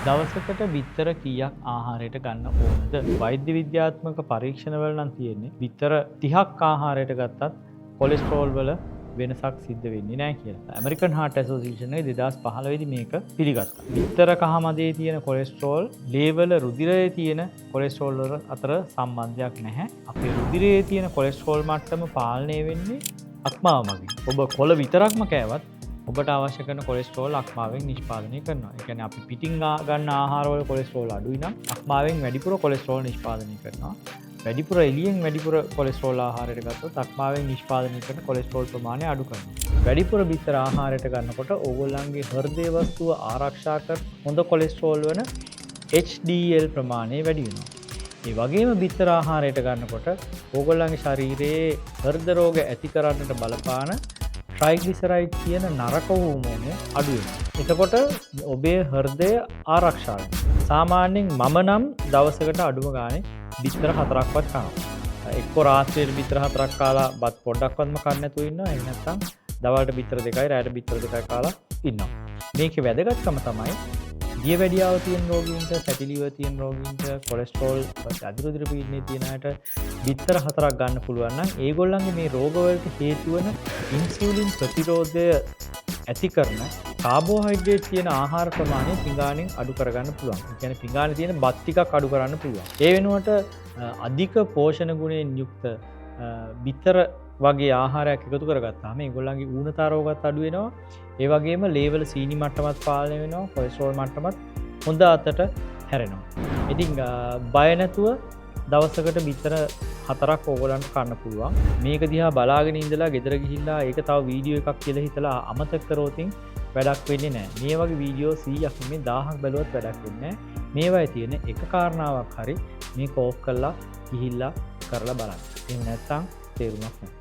දවසකට බිත්තර කීයක් ආහාරයට ගන්න ඕනද? වෛද්‍ය විද්‍යාත්මක පරීක්ෂණවල නම් තියෙන්නේ බිත්තර 30ක් ආහාරයට ගත්තත් කොලෙස්ටරෝල් වල වෙනසක් සිද්ධ වෙන්නේ නැහැ කියලා. ඇමරිකන් හાર્ට් ඇසෝසියේෂන් එකේ 2015 දී මේක පිළිගත්තා. බිත්තර කහ මදේ තියෙන කොලෙස්ටරෝල් ලේවල රුධිරයේ තියෙන කොලෙස්ටරෝල් වල අතර සම්බන්ධයක් නැහැ. අපේ රුධිරයේ තියෙන කොලෙස්ටරෝල් මට්ටම පාලනය වෙන්නේ අක්මාව මගින්. ඔබ කොළ විතරක්ම කෑවත් ඔබට අවශ්‍ය කරන කොලෙස්ටරෝල් අක්මාවෙන් නිෂ්පාදනය කරනවා. ඒ කියන්නේ අපි පිටින් ගන්න ආහාරවල කොලෙස්ටරෝල් අඩුයි නම් අක්මාවෙන් වැඩිපුර කොලෙස්ටරෝල් නිෂ්පාදනය කරනවා. වැඩිපුර එළියෙන් වැඩිපුර කොලෙස්ටරෝල් ආහාරයට ගත්තොත් අක්මාවෙන් නිෂ්පාදනය කරන කොලෙස්ටරෝල් ප්‍රමාණය අඩු කරනවා. වැඩිපුර බිත්තර ආහාරයට ගන්නකොට ඕගොල්ලන්ගේ හෘදය වස්තුව ආරක්ෂා කර හොඳ කොලෙස්ටරෝල් වන HDL ප්‍රමාණය වැඩි වෙනවා. ඒ වගේම බිත්තර ආහාරයට ගන්නකොට ඕගොල්ලන්ගේ ශරීරයේ හෘද රෝග ඇති කරන්නට බලපාන ට්‍රයිග්ලිසරයිඩ් කියන නරක හෝමෝනය අඩු වෙනවා. එතකොට ඔබේ හෘදය ආරක්ෂා වෙනවා. සාමාන්‍යයෙන් මම නම් දවසකට අඩුම ගානේ බිත්තර 4ක්වත් කනවා. එක්ක රාත්‍රියේ බිත්තර 4ක් කාලා බත් පොඩ්ඩක්වත්ම කන්න නැතුව ඉන්නවා. එහෙම නැත්නම් දවල්ට බිත්තර 2යි රාත්‍රියට බිත්තර 2යි කාලා ඉන්නවා. මේකේ වැදගත්කම තමයි දියවැඩියාව තියෙන රෝගීන්ට, ෆැටි ලිවර් තියෙන රෝගීන්ට, කොලෙස්ටරෝල්, අධිරුධිර පීඩනය තියෙන අයට බිත්තර 4ක් ගන්න පුළුවන් නම් ඒගොල්ලන්ගේ මේ රෝගවලට හේතු වෙන ඉන්සියුලින් ප්‍රතිරෝධය ඇති කරන කාබෝහයිඩ්‍රේට් තියෙන ආහාර ප්‍රමාණය පිඟානෙන් අඩු කරගන්න පුළුවන්. ඒ කියන්නේ පිඟානේ තියෙන බත් ටිකක් අඩු කරන්න පුළුවන්. ඒ වෙනුවට අධික පෝෂණ ගුණයෙන් යුක්ත බිත්තර වගේ ආහාරයක් එකතු කරගත්තාම ඒගොල්ලන්ගේ ඌනතා රෝගත් අඩු වෙනවා. ඒ වගේම ලේවල සීනි මට්ටමත් පාලනය වෙනවා. කොලෙස්ටරෝල් මට්ටමත් හොඳ අතට හැරෙනවා. ඉතින් බය නැතුව දවසකට බිත්තර 4ක් ඕගොල්ලන්ට කන්න පුළුවන්. මේක දිහා බලාගෙන ඉඳලා ගෙදර ගිහිල්ලා ඒක තව වීඩියෝ එකක් කියලා හිතලා අමතක කරොතින් වැඩක් වෙන්නේ නැහැ. මේ වගේ වීඩියෝ 100ක් මේ 1000ක් බැලුවත් වැඩක් වෙන්නේ නැහැ. මේවායේ තියෙන එක කාරණාවක් හරි මේක ඕෆ් කරලා ගිහිල්ලා කරලා බලන්න. එහෙම නැත්නම් තේරුමක් නැහැ.